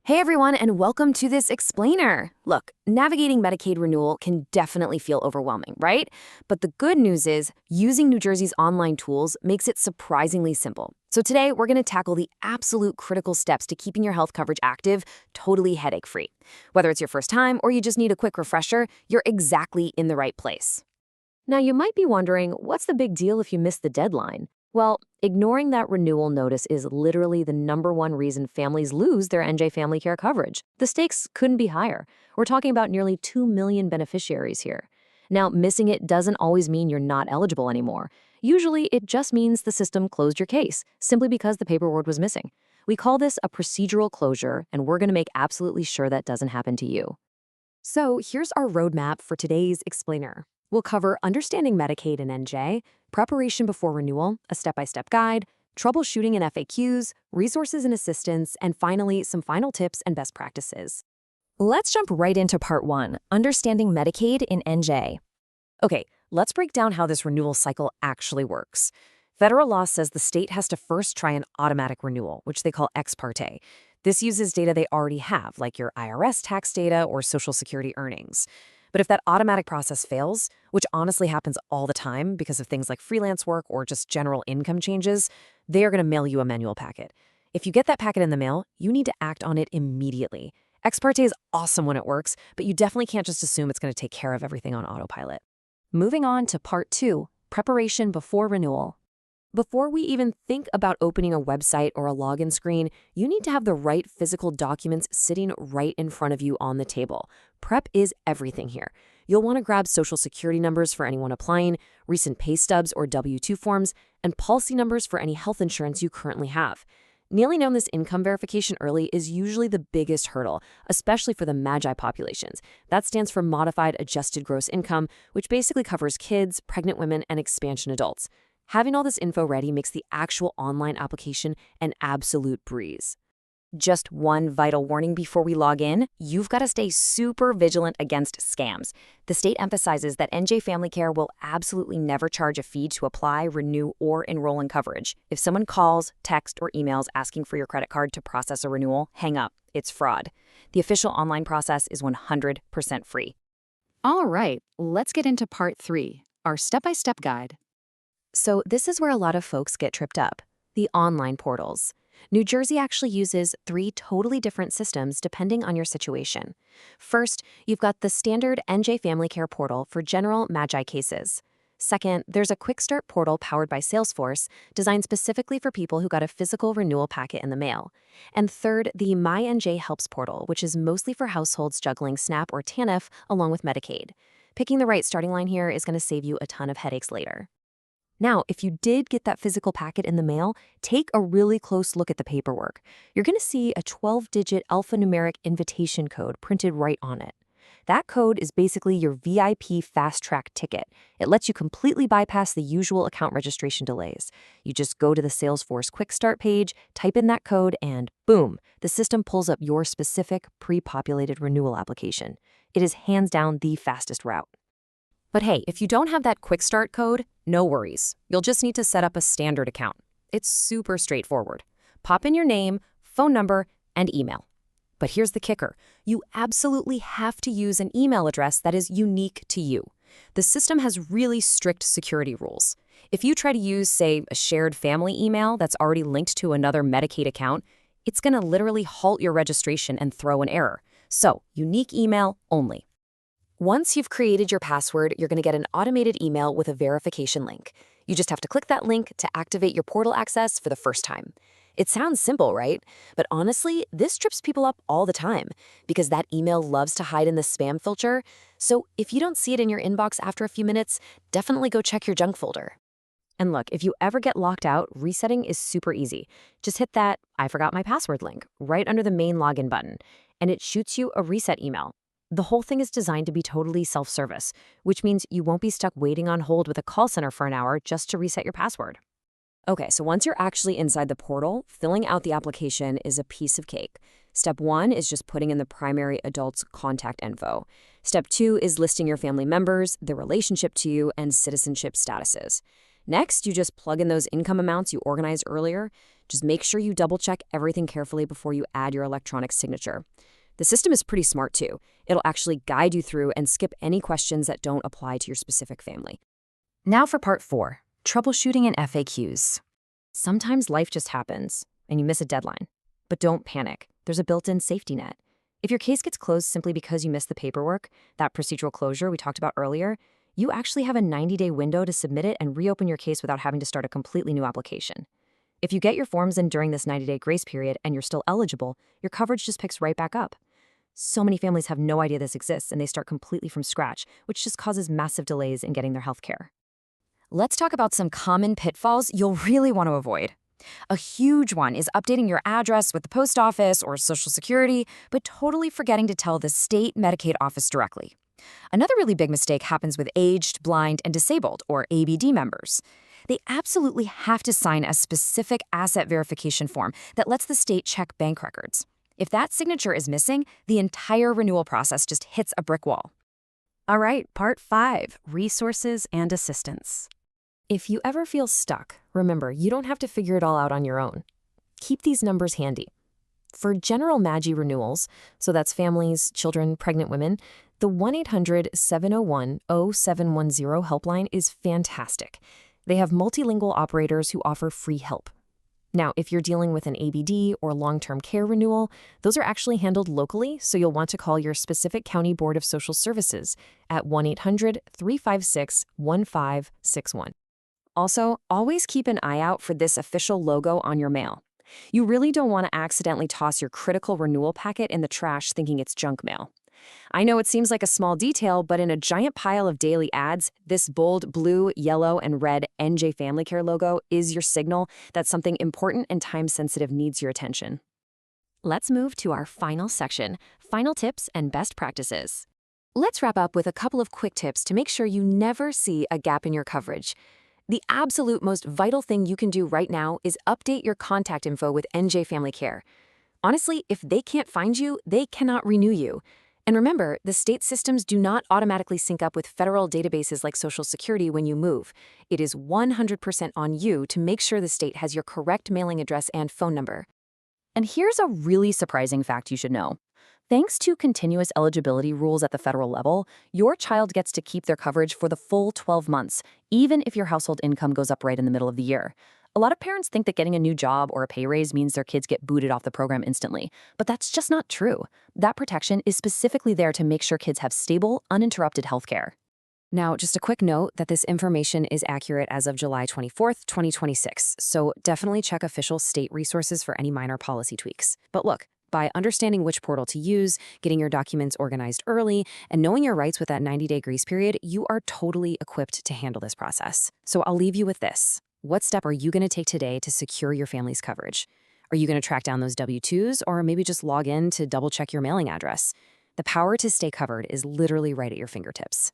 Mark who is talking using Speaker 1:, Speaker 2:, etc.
Speaker 1: Hey everyone, and welcome to this explainer. Look, navigating Medicaid renewal can definitely feel overwhelming, right? But the good news is, using New Jersey's online tools makes it surprisingly simple. So today, we're going to tackle the absolute critical steps to keeping your health coverage active, totally headache-free. Whether it's your first time or you just need a quick refresher, you're exactly in the right place. Now, you might be wondering, what's the big deal if you miss the deadline? Well, ignoring that renewal notice is literally the #1 reason families lose their NJ family care coverage. The stakes couldn't be higher. We're talking about nearly 2 million beneficiaries here. Now, missing it doesn't always mean you're not eligible anymore. Usually, it just means the system closed your case, simply because the paperwork was missing. We call this a procedural closure, and we're going to make absolutely sure that doesn't happen to you. So here's our roadmap for today's explainer. We'll cover understanding Medicaid and NJ, preparation before renewal, a step-by-step guide, troubleshooting and FAQs, resources and assistance, and finally, some final tips and best practices. Let's jump right into part 1, understanding Medicaid in NJ. Okay, let's break down how this renewal cycle actually works. Federal law says the state has to first try an automatic renewal, which they call ex parte. This uses data they already have, like your IRS tax data or Social Security earnings. But if that automatic process fails, which honestly happens all the time because of things like freelance work or just general income changes, they are going to mail you a manual packet. If you get that packet in the mail, you need to act on it immediately. Ex parte is awesome when it works, but you definitely can't just assume it's going to take care of everything on autopilot. Moving on to part 2, preparation before renewal. Before we even think about opening a website or a login screen, you need to have the right physical documents sitting right in front of you on the table. Prep is everything here. You'll want to grab Social Security numbers for anyone applying, recent pay stubs or W-2 forms, and policy numbers for any health insurance you currently have. Nailing down this income verification early is usually the biggest hurdle, especially for the MAGI populations. That stands for Modified Adjusted Gross Income, which basically covers kids, pregnant women, and expansion adults. Having all this info ready makes the actual online application an absolute breeze. Just one vital warning before we log in, you've got to stay super vigilant against scams. The state emphasizes that NJ Family Care will absolutely never charge a fee to apply, renew, or enroll in coverage. If someone calls, texts, or emails asking for your credit card to process a renewal, hang up. It's fraud. The official online process is 100% free. All right, let's get into part 3, our step-by-step guide. So this is where a lot of folks get tripped up, the online portals. New Jersey actually uses 3 totally different systems depending on your situation. First, you've got the standard NJ Family Care portal for general MAGI cases. Second, there's a quick start portal powered by Salesforce, designed specifically for people who got a physical renewal packet in the mail. And third, the MyNJ Helps portal, which is mostly for households juggling SNAP or TANF along with Medicaid. Picking the right starting line here is going to save you a ton of headaches later. Now, if you did get that physical packet in the mail, take a really close look at the paperwork. You're going to see a 12-digit alphanumeric invitation code printed right on it. That code is basically your VIP Fast Track ticket. It lets you completely bypass the usual account registration delays. You just go to the Salesforce Quick Start page, type in that code, and boom, the system pulls up your specific pre-populated renewal application. It is hands down the fastest route. But hey, if you don't have that quick start code, no worries. You'll just need to set up a standard account. It's super straightforward. Pop in your name, phone number, and email. But here's the kicker. You absolutely have to use an email address that is unique to you. The system has really strict security rules. If you try to use, say, a shared family email that's already linked to another Medicaid account, it's going to literally halt your registration and throw an error. So, unique email only. Once you've created your password, you're going to get an automated email with a verification link. You just have to click that link to activate your portal access for the first time. It sounds simple, right? But honestly, this trips people up all the time because that email loves to hide in the spam filter. So if you don't see it in your inbox after a few minutes, definitely go check your junk folder. And look, if you ever get locked out, resetting is super easy. Just hit that "I forgot my password" link right under the main login button, and it shoots you a reset email. The whole thing is designed to be totally self-service, which means you won't be stuck waiting on hold with a call center for an hour just to reset your password. Okay, so once you're actually inside the portal, filling out the application is a piece of cake. Step 1 is just putting in the primary adult's contact info. Step 2 is listing your family members, their relationship to you, and citizenship statuses. Next, you just plug in those income amounts you organized earlier. Just make sure you double-check everything carefully before you add your electronic signature. The system is pretty smart, too. It'll actually guide you through and skip any questions that don't apply to your specific family. Now for part 4, troubleshooting and FAQs. Sometimes life just happens, and you miss a deadline. But don't panic. There's a built-in safety net. If your case gets closed simply because you missed the paperwork, that procedural closure we talked about earlier, you actually have a 90-day window to submit it and reopen your case without having to start a completely new application. If you get your forms in during this 90-day grace period and you're still eligible, your coverage just picks right back up. So many families have no idea this exists and they start completely from scratch, which just causes massive delays in getting their health care. Let's talk about some common pitfalls you'll really want to avoid. A huge one is updating your address with the post office or Social Security, but totally forgetting to tell the state Medicaid office directly. Another really big mistake happens with aged, blind, and disabled, or ABD members. They absolutely have to sign a specific asset verification form that lets the state check bank records. If that signature is missing, the entire renewal process just hits a brick wall. All right, part 5, resources and assistance. If you ever feel stuck, remember, you don't have to figure it all out on your own. Keep these numbers handy. For general MAGI renewals, so that's families, children, pregnant women, the 1-800-701-0710 helpline is fantastic. They have multilingual operators who offer free help. Now, if you're dealing with an ABD or long-term care renewal, those are actually handled locally, so you'll want to call your specific county board of social services at 1-800-356-1561. Also, always keep an eye out for this official logo on your mail. You really don't want to accidentally toss your critical renewal packet in the trash thinking it's junk mail. I know it seems like a small detail, but in a giant pile of daily ads, this bold blue, yellow, and red NJ Family Care logo is your signal that something important and time-sensitive needs your attention. Let's move to our final section, final tips and best practices. Let's wrap up with a couple of quick tips to make sure you never see a gap in your coverage. The absolute most vital thing you can do right now is update your contact info with NJ Family Care. Honestly, if they can't find you, they cannot renew you. And remember, the state systems do not automatically sync up with federal databases like Social Security when you move. It is 100% on you to make sure the state has your correct mailing address and phone number. And here's a really surprising fact you should know. Thanks to continuous eligibility rules at the federal level, your child gets to keep their coverage for the full 12 months, even if your household income goes up right in the middle of the year. A lot of parents think that getting a new job or a pay raise means their kids get booted off the program instantly, but that's just not true. That protection is specifically there to make sure kids have stable, uninterrupted health care. Now, just a quick note that this information is accurate as of July 24th, 2026, so definitely check official state resources for any minor policy tweaks. But look, by understanding which portal to use, getting your documents organized early, and knowing your rights with that 90-day grace period, you are totally equipped to handle this process. So I'll leave you with this. What step are you going to take today to secure your family's coverage? Are you going to track down those W-2s or maybe just log in to double-check your mailing address? The power to stay covered is literally right at your fingertips.